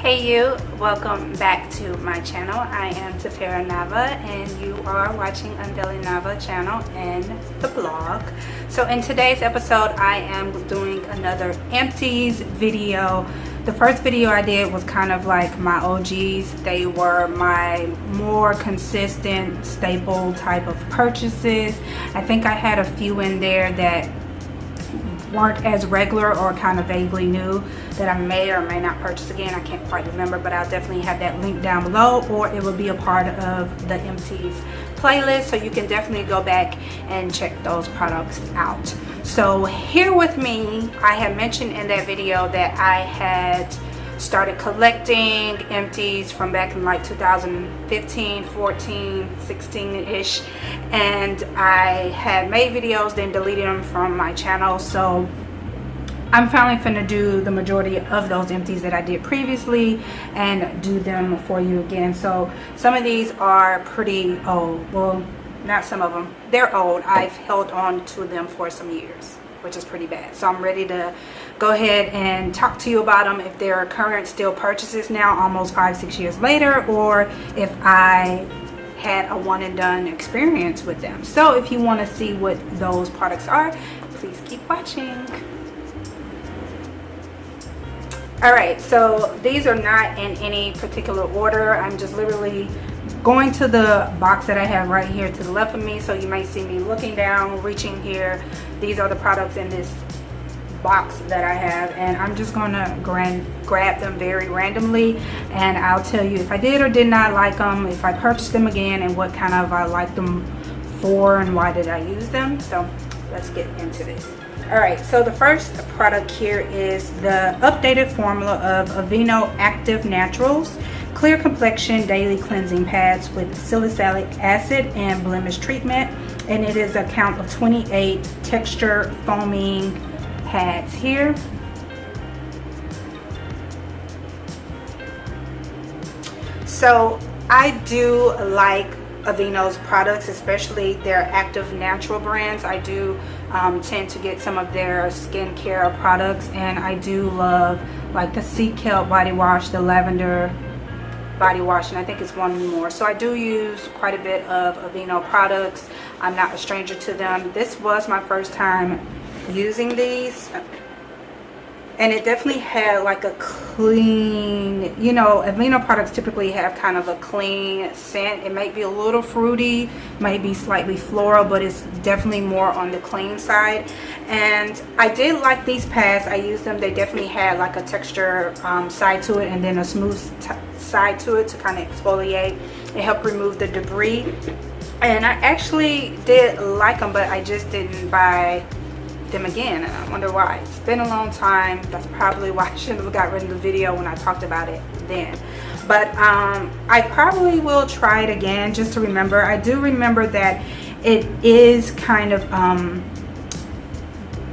Hey you, welcome back to my channel. I am Typhera Naava and you are watching Unveiling Naava channel and the blog. So in today's episode I am doing another Empties video. The first video I did was kind of like my OGs. They were my more consistent staple type of purchases. I think I had a few in there that weren't as regular or kind of vaguely new that I may or may not purchase again. I can't quite remember, but I'll definitely have that link down below, or it will be a part of the Empties playlist, so you can definitely go back and check those products out. So here with me, I had mentioned in that video that I had started collecting Empties from back in like 2015, 14, 16-ish, and I had made videos then deleted them from my channel. So I'm finally finna do the majority of those Empties that I did previously and do them for you again. So some of these are pretty old. Well, not some of them, they're old. I've held on to them for some years, which is pretty bad. So I'm ready to go ahead and talk to you about them, if they're current still purchases now almost 5-6 years later, or if I had a one and done experience with them. So if you want to see what those products are, please keep watching. Alright, so these are not in any particular order. I'm just literally going to the box that I have right here to the left of me, so you might see me looking down, reaching here. These are the products in this box that I have, and I'm just gonna grab them very randomly, and I'll tell you if I did or did not like them, if I purchased them again, and what kind of I liked them for and why did I use them. So let's get into this. Alright, so the first product here is the updated formula of Aveeno Active Naturals Clear Complexion Daily Cleansing Pads with salicylic acid and blemish treatment, and it is a count of 28 texture foaming pads here. So I do like Aveeno's products, especially their active natural brands. I do tend to get some of their skincare products, and I do love like the sea kelp body wash, the lavender body wash, and I think it's one more. So I do use quite a bit of Aveeno products. I'm not a stranger to them. This was my first time using these, and it definitely had like a clean, you know, Aveeno products typically have kind of a clean scent. It might be a little fruity, might be slightly floral, but it's definitely more on the clean side. And I did like these pads. I used them. They definitely had like a texture side to it, and then a smooth side to it to kind of exfoliate. It helped remove the debris, and I actually did like them, but I just didn't buy them again, and I wonder why. It's been a long time. That's probably why I shouldn't have got rid of the video when I talked about it then. But I probably will try it again just to remember. I do remember that it is kind of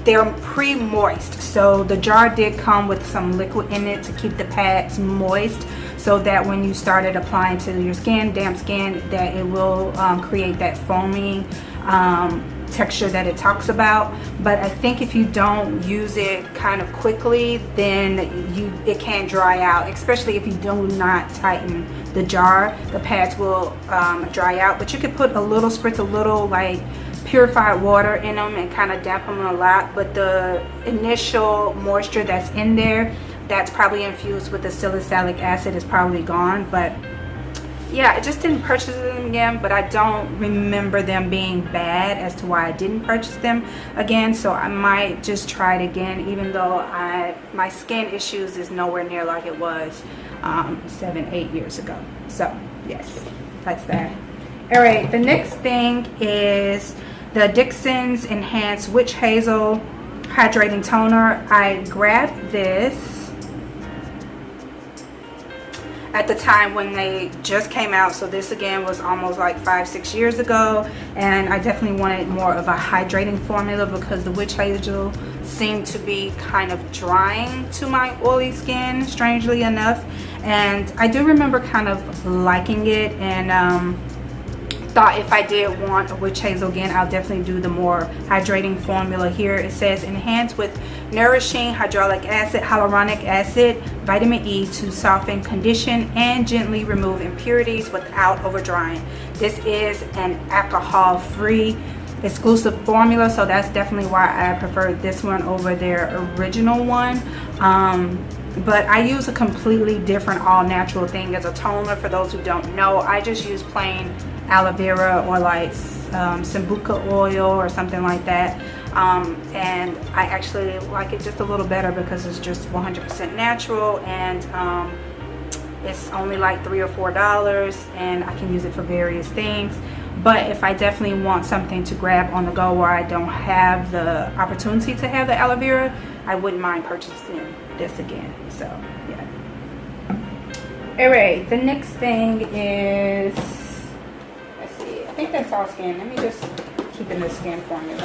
they're pre-moist, so the jar did come with some liquid in it to keep the pads moist, so that when you started applying to your skin, damp skin, that it will create that foaming texture that it talks about. But I think if you don't use it kind of quickly, then it can dry out, especially if you do not tighten the jar. The pads will dry out, but you could put a little spritz, a little like purified water in them and kind of dampen them a lot. But the initial moisture that's in there, that's probably infused with the salicylic acid, is probably gone. But yeah, I just didn't purchase them again, but I don't remember them being bad as to why I didn't purchase them again. So I might just try it again, even though my skin issues is nowhere near like it was 7-8 years ago. So yes, that's that. All right, the next thing is the Dickinson's Enhanced Witch Hazel Hydrating Toner. I grabbed this at the time when they just came out, so this again was almost like 5-6 years ago, and I definitely wanted more of a hydrating formula because the witch hazel seem to be kind of drying to my oily skin, strangely enough. And I do remember kind of liking it, and thought if I did want a witch hazel again, I'll definitely do the more hydrating formula here. It says enhance with nourishing hyaluronic acid, vitamin E to soften, condition, and gently remove impurities without over drying. This is an alcohol-free exclusive formula, so that's definitely why I prefer this one over their original one. But I use a completely different all-natural thing as a toner. For those who don't know, I just use plain aloe vera or like sambuca oil or something like that, and I actually like it just a little better because it's just 100% natural, and it's only like $3 or $4, and I can use it for various things. But if I definitely want something to grab on the go where I don't have the opportunity to have the aloe vera, I wouldn't mind purchasing this again. So yeah. All right, the next thing is, let's see, I think that's all skin. Let me just keep in the skin formula.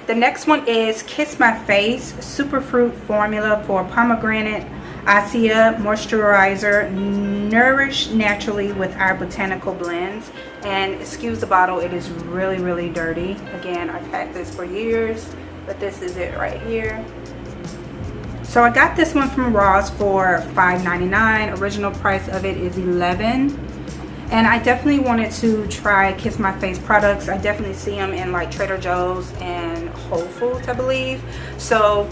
The next one is Kiss My Face Superfruit Formula for Pomegranate ACAI Moisturizer, nourished naturally with our botanical blends. And excuse the bottle, it is really dirty. Again, I've had this for years, but this is it right here. So I got this one from Ross for $5.99. Original price of it is $11. And I definitely wanted to try Kiss My Face products. I definitely see them in like Trader Joe's and Whole Foods, I believe. So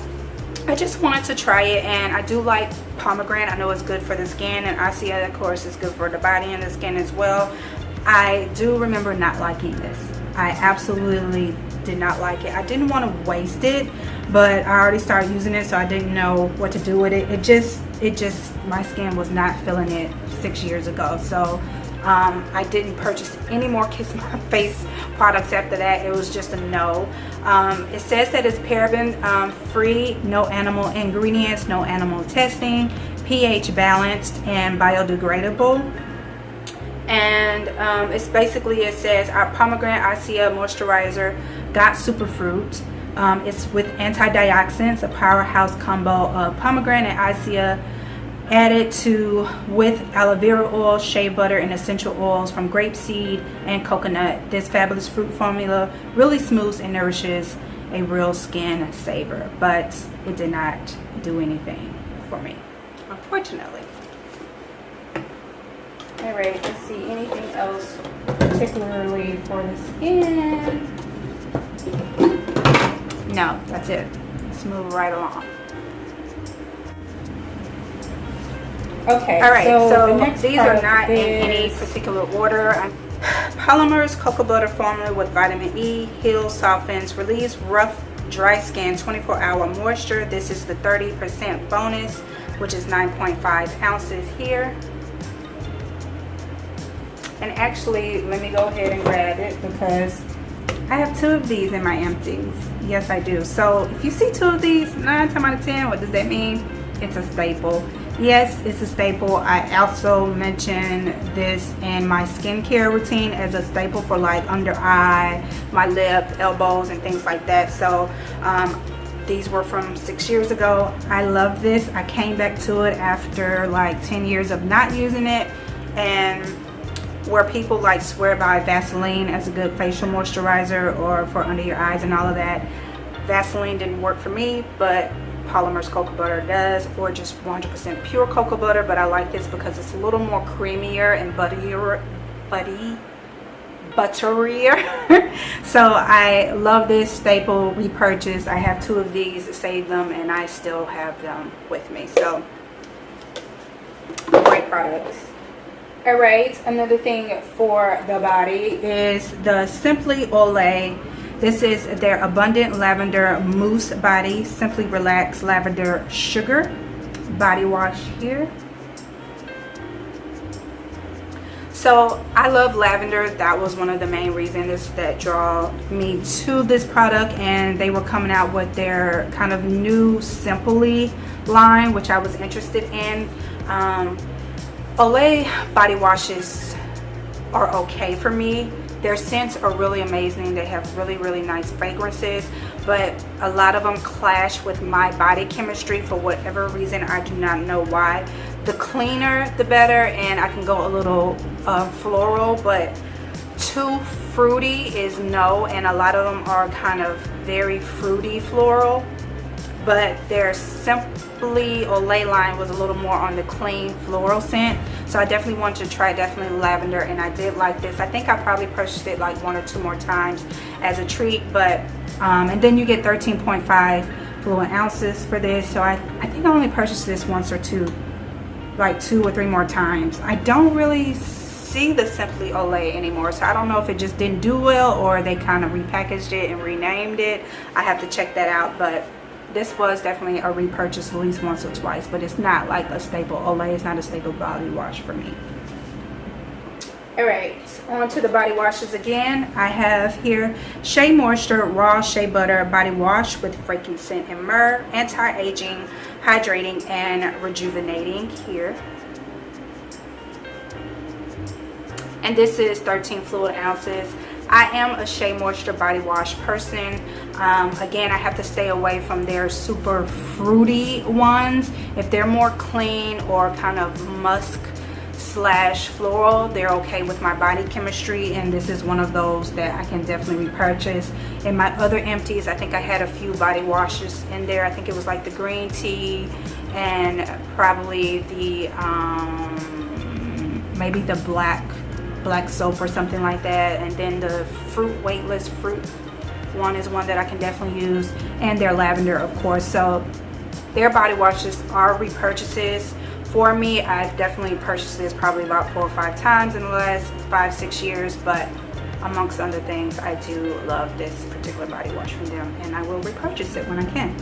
I just wanted to try it, and I do like pomegranate. I know it's good for the skin, and ACAI, of course, is good for the body and the skin as well. I do remember not liking this. I absolutely did not like it. I didn't want to waste it, but I already started using it, so I didn't know what to do with it. It just my skin was not feeling it 6 years ago. So I didn't purchase any more Kiss My Face products after that. It was just a no. It says that it's paraben free, no animal ingredients, no animal testing, pH balanced, and biodegradable. And it's basically, it says our pomegranate ACAI moisturizer got superfruit. It's with antioxidants, a powerhouse combo of pomegranate ACAI added to with aloe vera oil, shea butter, and essential oils from grapeseed and coconut. This fabulous fruit formula really smooths and nourishes a real skin saver, but it did not do anything for me, unfortunately. All right, let's see, anything else particularly for the skin? No, that's it. Let's move right along. Okay, all right, so these are not in any particular order. Polymers cocoa butter formula with vitamin E, heals, softens, relieves rough, dry skin, 24-hour moisture. This is the 30% bonus, which is 9.5 ounces here. And actually, let me go ahead and grab it because I have 2 of these in my empties. Yes, I do. So if you see 2 of these, 9 times out of 10, what does that mean? It's a staple. Yes, it's a staple. I also mentioned this in my skincare routine as a staple for like under eye, my lip, elbows, and things like that. So these were from 6 years ago. I love this. I came back to it after like 10 years of not using it, and where people like swear by Vaseline as a good facial moisturizer or for under your eyes and all of that, Vaseline didn't work for me, but Polymers cocoa butter does, or just 100% pure cocoa butter. But I like this because it's a little more creamier and butterier. So I love this staple repurchase. I have 2 of these to save them, and I still have them with me. So great products. All right, another thing for the body is the Simply Olay. This is their Abundant Lavender Mousse Body Simply Relax Lavender Sugar body wash here. So I love lavender. That was one of the main reasons that draw me to this product, and they were coming out with their kind of new Simply line, which I was interested in. Olay body washes are okay for me. Their scents are really amazing. They have really nice fragrances, but a lot of them clash with my body chemistry for whatever reason. I do not know why. The cleaner the better, and I can go a little floral, but too fruity is no, and a lot of them are kind of very fruity floral. But their Simply Olay line was a little more on the clean floral scent, so I definitely want to try definitely lavender, and I did like this. I think I probably purchased it like 1 or 2 more times as a treat, but and then you get 13.5 fluid ounces for this, so I think I only purchased this once or two, like 2 or 3 more times. I don't really see the Simply Olay anymore, so I don't know if it just didn't do well or they kind of repackaged it and renamed it. I have to check that out, but this was definitely a repurchase at least once or twice, but it's not like a staple. Olay is not a staple body wash for me. Alright, on to the body washes again. I have here SheaMoisture Raw Shea Butter Body Wash with frankincense and myrrh, anti-aging, hydrating, and rejuvenating here. And this is 13 fluid ounces. I am a SheaMoisture body wash person. Again, I have to stay away from their super fruity ones. If they're more clean or kind of musk slash floral, they're okay with my body chemistry, and this is one of those that I can definitely repurchase. In my other empties, I think I had a few body washes in there. I think it was like the green tea and probably the maybe the black soap or something like that, and then the fruit weightless fruit one is one that I can definitely use, and their lavender, of course. So their body washes are repurchases for me. I've definitely purchased this probably about 4 or 5 times in the last 5-6 years, but amongst other things, I do love this particular body wash from them, and I will repurchase it when I can.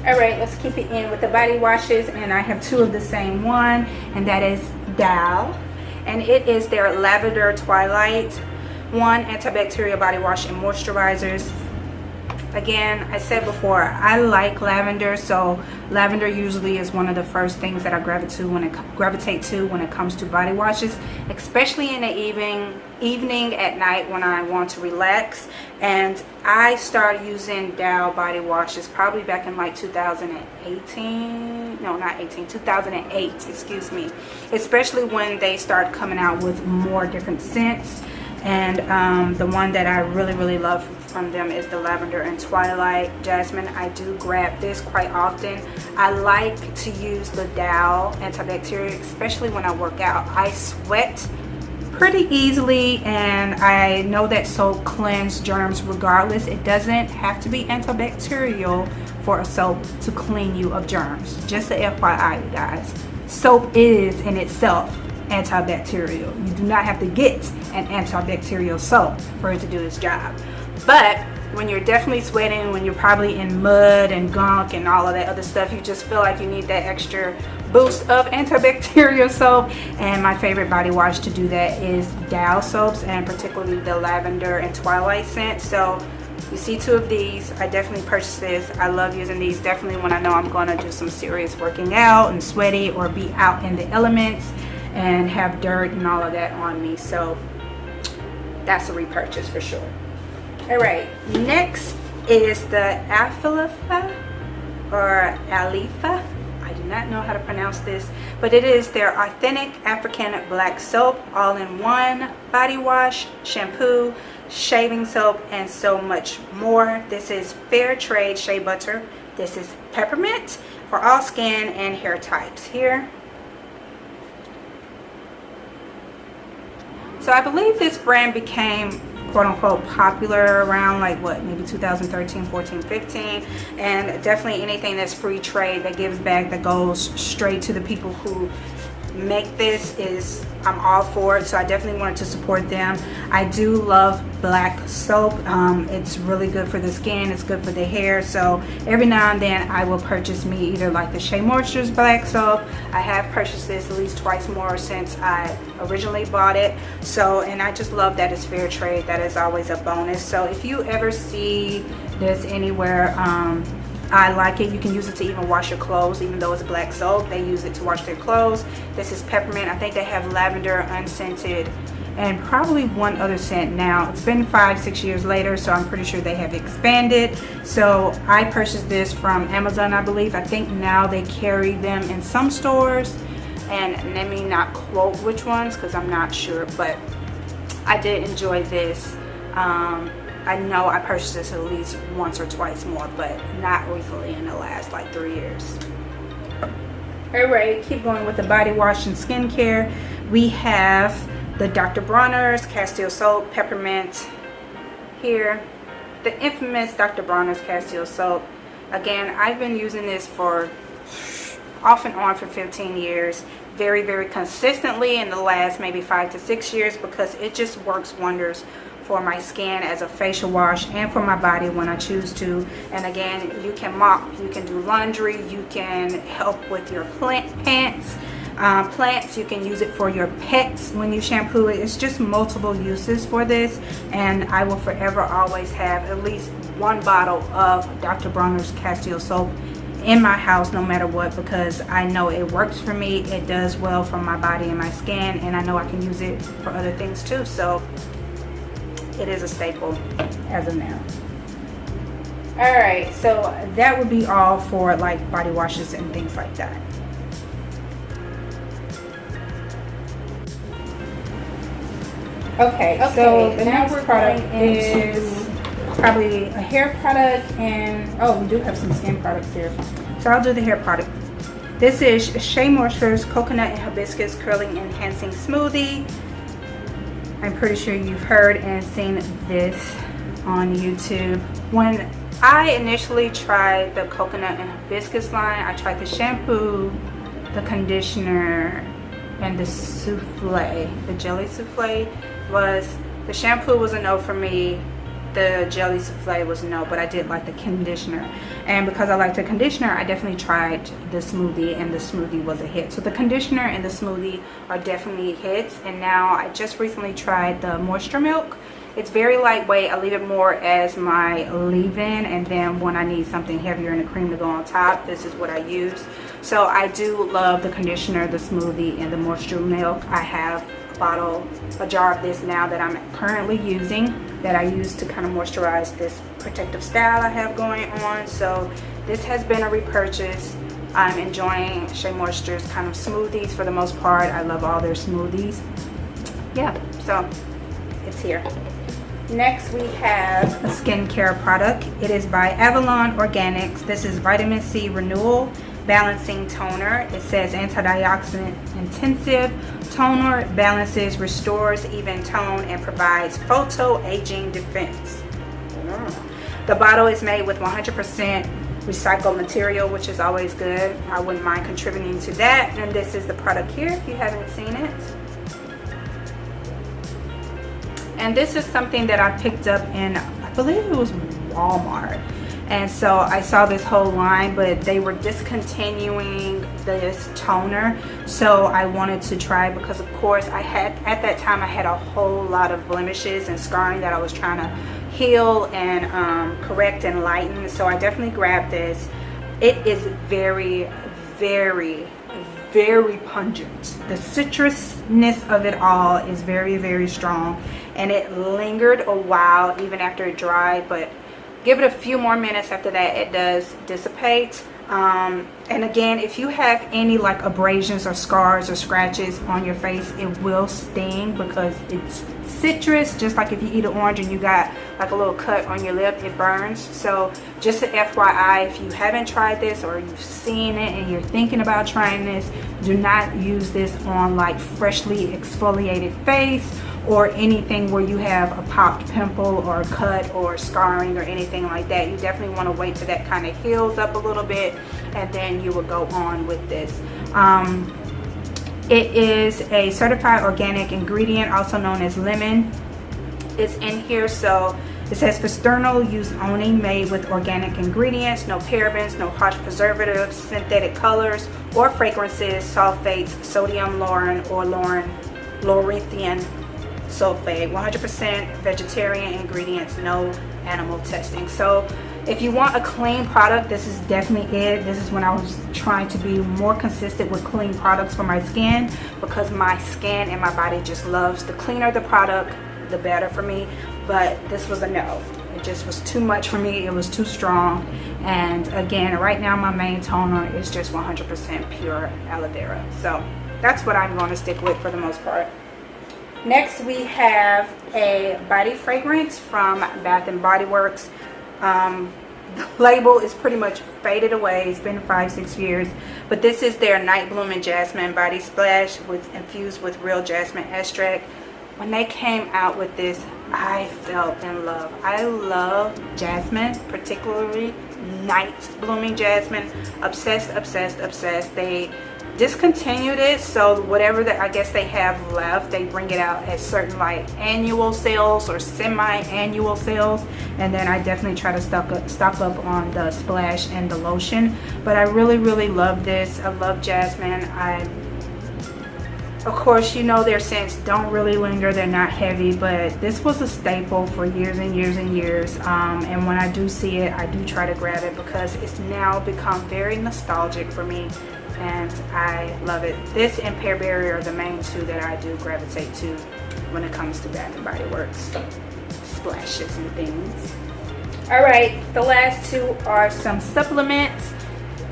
All right, let's keep it in with the body washes, and I have 2 of the same one, and that is Dow, and it is their Lavender Twilight one antibacterial body wash and moisturizers. Again, I said before, I like lavender, so lavender usually is one of the first things that I gravitate to when it comes to body washes, especially in the evening at night when I want to relax. And I started using Dow body washes probably back in like 2018, no not 18, 2008, excuse me, especially when they start coming out with more different scents. And the one that I really love from them is the Lavender and Twilight Jasmine. I do grab this quite often. I like to use the Dow antibacterial, especially when I work out. I sweat pretty easily, and I know that soap cleanses germs regardless. It doesn't have to be antibacterial for a soap to clean you of germs. Just a FYI, you guys. Soap is in itself antibacterial. You do not have to get an antibacterial soap for it to do its job. But when you're definitely sweating, when you're probably in mud and gunk and all of that other stuff, you just feel like you need that extra boost of antibacterial soap. And my favorite body wash to do that is Dow soaps, and particularly the Lavender and Twilight scent. So you see 2 of these. I definitely purchased this. I love using these definitely when I know I'm going to do some serious working out and sweaty, or be out in the elements and have dirt and all of that on me. So that's a repurchase for sure. All right, next is the Alaffia or Alifa. I do not know how to pronounce this, but it is their authentic African black soap, all-in-one body wash, shampoo, shaving soap, and so much more. This is fair trade shea butter. This is peppermint for all skin and hair types here. So I believe this brand became quote-unquote popular around like what, maybe 2013, 14, 15, and definitely anything that's free trade that gives back, that goes straight to the people who make this, is I'm all for it. So I definitely wanted to support them. I do love black soap. It's really good for the skin, it's good for the hair. So every now and then I will purchase me either like the SheaMoisture's black soap. I have purchased this at least twice more since I originally bought it. So, and I just love that it's fair trade. That is always a bonus. So if you ever see this anywhere, I like it. You can use it to even wash your clothes, even though it's black soap. They use it to wash their clothes. This is peppermint. I think they have lavender unscented and probably one other scent. Now it's been 5-6 years later, so I'm pretty sure they have expanded. So I purchased this from Amazon, I believe. I think now they carry them in some stores, and let me not quote which ones because I'm not sure, but I did enjoy this. I know I purchased this at least once or twice more, but not recently in the last like 3 years. Alright, keep going with the body wash and skincare. We have the Dr. Bronner's Castile Soap, Peppermint here. The infamous Dr. Bronner's Castile Soap. Again, I've been using this for off and on for 15 years. Very consistently in the last maybe 5 to 6 years, because it just works wonders for my skin as a facial wash and for my body when I choose to. And again, you can mop, you can do laundry, you can help with your plants, you can use it for your pets when you shampoo it. It's just multiple uses for this, and I will forever always have at least one bottle of Dr. Bronner's Castile Soap in my house no matter what, because I know it works for me, it does well for my body and my skin, and I know I can use it for other things too. So it is a staple as of now. Alright, so that would be all for like body washes and things like that. Okay, so the next product is probably a hair product, and oh, we do have some skin products here. So I'll do the hair product. This is SheaMoisture's Coconut and Hibiscus Curling Enhancing Smoothie. I'm pretty sure you've heard and seen this on YouTube. When I initially tried the coconut and hibiscus line, I tried the shampoo, the conditioner, and the souffle. The jelly souffle the shampoo was a no for me. The jelly souffle was no, but I did like the conditioner. And because I liked the conditioner, I definitely tried the smoothie, and the smoothie was a hit. So the conditioner and the smoothie are definitely hits. And now I just recently tried the moisture milk. It's very lightweight. I leave it more as my leave-in, and then when I need something heavier and a cream to go on top, this is what I use. So I do love the conditioner, the smoothie, and the moisture milk. I have a jar of this now that I'm currently using, that I use to kind of moisturize this protective style I have going on. So this has been a repurchase. I'm enjoying SheaMoisture's kind of smoothies for the most part. I love all their smoothies. Yeah, so it's here. Next we have a skincare product. It is by Avalon Organics. This is Vitamin C Renewal Balancing Toner. It says antioxidant intensive toner, balances, restores even tone, and provides photo-aging defense. The bottle is made with 100% recycled material, which is always good. I wouldn't mind contributing to that. And this is the product here if you haven't seen it. And this is something that I picked up in, I believe it was Walmart. And so I saw this whole line, but they were discontinuing this toner. So I wanted to try, because of course at that time I had a whole lot of blemishes and scarring that I was trying to heal and correct and lighten. So I definitely grabbed this. It is very pungent. The citrusness of it all is very strong, and it lingered a while even after it dried, but give it a few more minutes after that, it does dissipate. And again, if you have any like abrasions or scars or scratches on your face, it will sting because it's citrus. Just like if you eat an orange and you got like a little cut on your lip, it burns. So just an FYI, if you haven't tried this or you've seen it and you're thinking about trying this, do not use this on like freshly exfoliated face or anything where you have a popped pimple or a cut or scarring or anything like that. You definitely want to wait till that kind of heals up a little bit, and then you will go on with this. It is a certified organic ingredient, also known as lemon. It's in here, so it says for external use only, made with organic ingredients, no parabens, no harsh preservatives, synthetic colors or fragrances, sulfates, sodium lauren or laurythian sulfate, 100% vegetarian ingredients, no animal testing. So If you want a clean product, this is definitely it. This is when I was trying to be more consistent with clean products for my skin, because my skin and my body just loves, the cleaner the product, the better for me. But this was a no. It just was too much for me. It was too strong. And again, right now my main toner is just 100% pure aloe vera. So that's what I'm going to stick with for the most part. Next we have a body fragrance from Bath and Body Works. The label is pretty much faded away. It's been 5-6 years, but this is their Night Blooming Jasmine Body Splash infused with real jasmine extract. When they came out with this, I fell in love. I love jasmine, particularly Night Blooming Jasmine. Obsessed, obsessed, obsessed. They discontinued it, so whatever that I guess they have left, they bring it out at certain like annual sales or semi-annual sales, and then I definitely try to stock up on the splash and the lotion. But I really love this. I love jasmine. Of course, you know their scents don't really linger, they're not heavy, but this was a staple for years and years and years. And when I do see it, I do try to grab it because it's now become very nostalgic for me, and I love it. This and Pear Berry are the main two that I do gravitate to when it comes to Bath and Body Works splashes and things. Alright, the last two are some supplements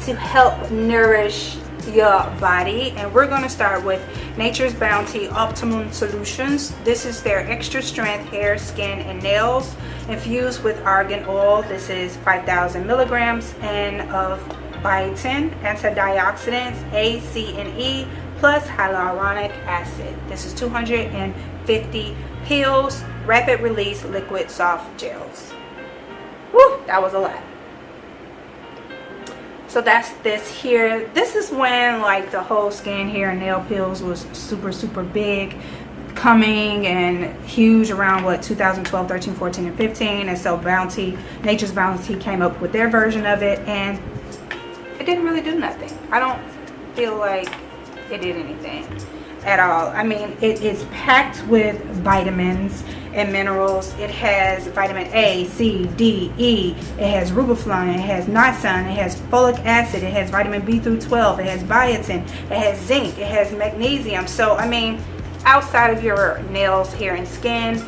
to help nourish your body, and we're going to start with Nature's Bounty Optimum Solutions. This is their extra strength hair, skin, and nails infused with argan oil. This is 5,000 milligrams and of biotin, antioxidants A, C, and E, plus hyaluronic acid. This is 250 pills, rapid release liquid soft gels. Woo, that was a lot. So that's this here. This is when like the whole skin, hair, and nail pills was super big, coming and huge around what 2012, 13, 14, and 15. And so Nature's Bounty came up with their version of it, and it didn't really do nothing. I don't feel like it did anything at all. I mean, it is packed with vitamins and minerals. It has vitamin A, C, D, E. It has riboflavin. It has niacin. It has folic acid. It has vitamin B through 12. It has biotin. It has zinc. It has magnesium. So I mean, outside of your nails, hair, and skin,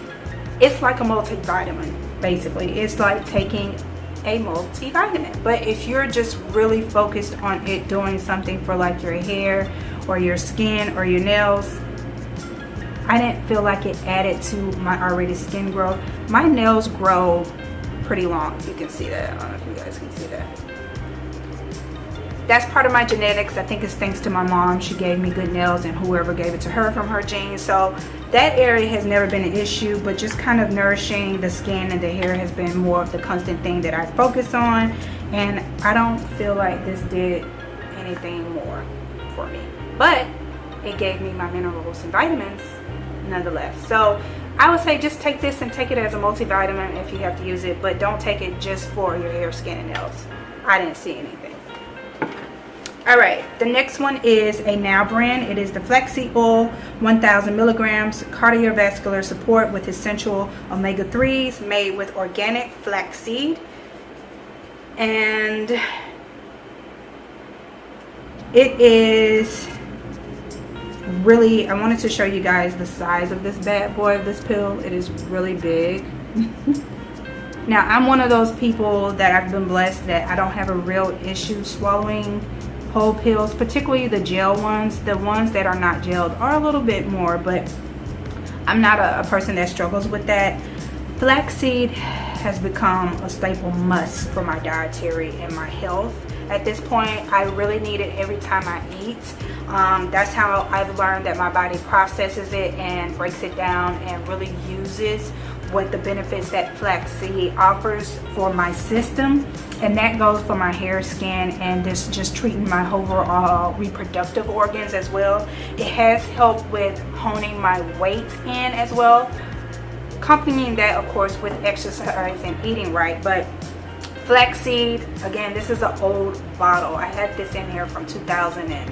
it's like a multivitamin. Basically, it's like taking a multivitamin. But if you're just really focused on it doing something for like your hair or your skin or your nails, I didn't feel like it added to my already skin growth. My nails grow pretty long, if you can see that. I don't know if you guys can see that. That's part of my genetics. I think it's thanks to my mom. She gave me good nails, and whoever gave it to her from her genes. So that area has never been an issue, but just kind of nourishing the skin and the hair has been more of the constant thing that I focus on. And I don't feel like this did anything more for me, but it gave me my minerals and vitamins nonetheless. So I would say just take this and take it as a multivitamin if you have to use it, but don't take it just for your hair, skin, and nails. I didn't see anything. Alright, the next one is a Now brand. It is the Flax Oil, 1,000 milligrams, cardiovascular support with essential omega-3s, made with organic flaxseed. And it is really, I wanted to show you guys the size of this bad boy, of this pill. It is really big. Now, I'm one of those people that I've been blessed that I don't have a real issue swallowing whole pills, particularly the gel ones. The ones that are not gelled are a little bit more, but I'm not a person that struggles with that. Flaxseed has become a staple must for my dietary and my health. At this point, I really need it every time I eat. That's how I've learned that my body processes it and breaks it down and really uses what the benefits that flaxseed offers for my system. And that goes for my hair, skin, and this just treating my overall reproductive organs as well. It has helped with honing my weight in as well, accompanying that of course with exercise and eating right. But flaxseed, again, this is an old bottle. I had this in here from 2005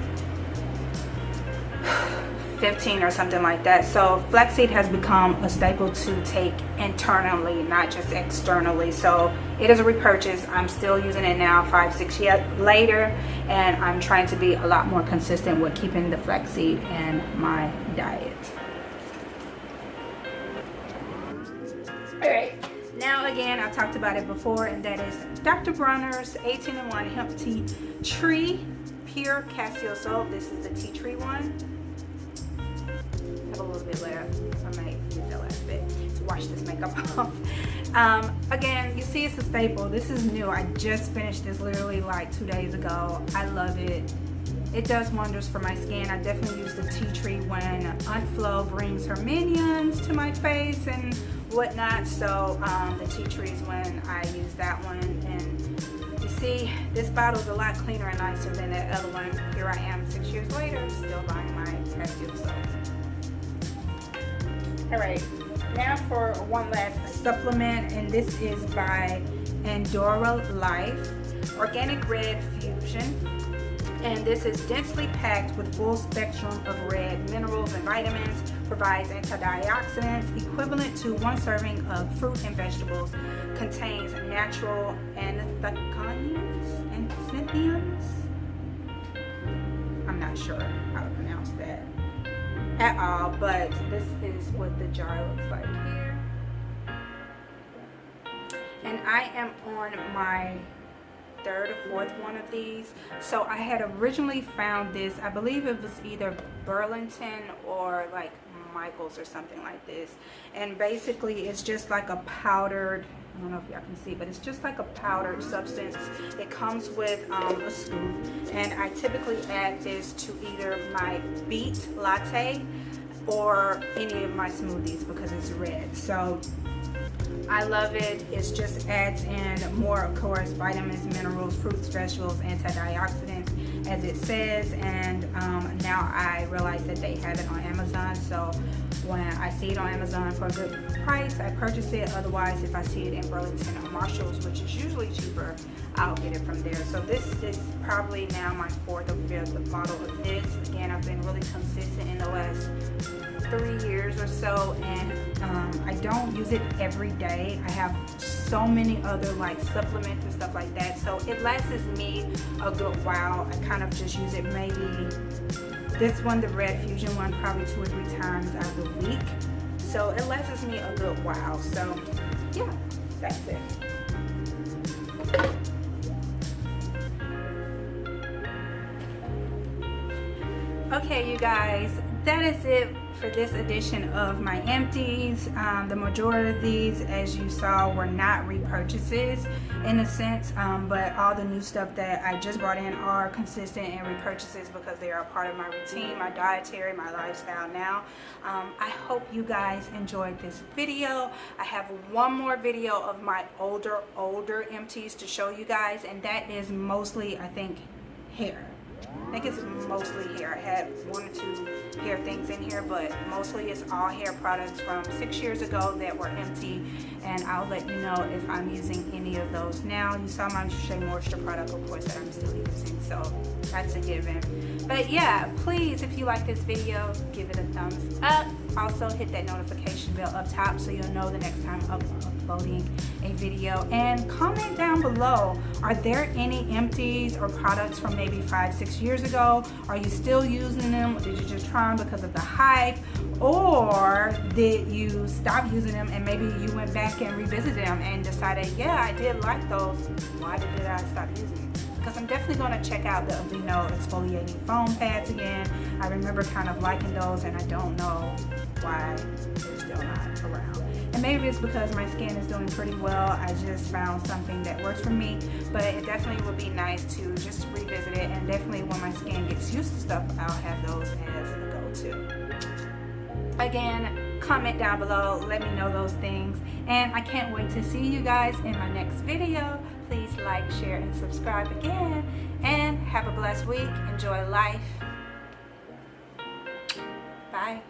$15 or something like that. So flaxseed has become a staple to take internally, not just externally. So it is a repurchase. I'm still using it now 5-6 years later, and I'm trying to be a lot more consistent with keeping the flaxseed in my diet. All right, now again, I talked about it before, and that is Dr. Bronner's 18-in-1 hemp tea tree Pure-Castile soap. This is the tea tree one. Have a little bit left. I might use that last bit to wash this makeup off. Again, you see it's a staple. This is new. I just finished this literally like 2 days ago. I love it. It does wonders for my skin. I definitely use the tea tree when Aunt Flo brings her minions to my face and whatnot. So the tea tree is when I use that one. And you see, this bottle is a lot cleaner and nicer than that other one. Here I am 6 years later, still buying my Castile soap. Alright, now for one last supplement, and this is by Andorra Life Organic Red Fusion. And this is densely packed with full spectrum of red minerals and vitamins, provides antioxidants equivalent to 1 serving of fruit and vegetables, contains natural anthocyanins. I'm not sure how to pronounce that at all, but this is what the jar looks like here. And I am on my 3rd or 4th one of these. So I had originally found this, I believe it was either Burlington or like Michael's or something like this, and basically it's just like a powdered, I don't know if y'all can see, but it's just like a powdered substance. It comes with a scoop, and I typically add this to either my beet latte or any of my smoothies because it's red. So I love it. It just adds in more, of course, vitamins, minerals, fruits, vegetables, antioxidants, as it says. And now I realize that they have it on Amazon. So when I see it on Amazon for a good price, I purchase it. Otherwise, if I see it in Burlington or Marshall's, which is usually cheaper, I'll get it from there. So this is probably now my 4th or 5th bottle of this. Again, I've been really consistent in the last 3 years or so, and I don't use it every day. I have so many other like supplements and stuff like that, so it lasts me a good while. I kind of just use it maybe this one, the Red Fusion one, probably 2 or 3 times out of the week, so it lasts me a good while. So yeah, that's it. Okay, you guys, that is it for this edition of my empties. The majority of these, as you saw, were not repurchases in a sense, but all the new stuff that I just brought in are consistent and repurchases because they are a part of my routine, my dietary, my lifestyle now. I hope you guys enjoyed this video. I have one more video of my older empties to show you guys, and that is mostly, I think, hair. I think it's mostly hair. I had 1 or 2 hair things in here, but mostly it's all hair products from 6 years ago that were empty, and I'll let you know if I'm using any of those now. You saw my SheaMoisture product, of course, that I'm still using, so that's a given. But yeah, please, if you like this video, give it a thumbs up. Also hit that notification bell up top so you'll know the next time I'm uploading a video, and comment down below, are there any empties or products from maybe 5-6 years ago? Are you still using them? Or did you just try them because of the hype, or did you stop using them and maybe you went back and revisited them and decided, yeah, I did like those, why did I stop using them? Because I'm definitely going to check out the Aveeno exfoliating foam pads again. I remember kind of liking those, and I don't know why they're still not around. And maybe it's because my skin is doing pretty well. I just found something that works for me, but it definitely would be nice to just revisit it, and definitely when my skin gets used to stuff, I'll have those as a go-to. Again, comment down below, let me know those things, and I can't wait to see you guys in my next video. Please like, share, and subscribe again, and have a blessed week. Enjoy life. Bye.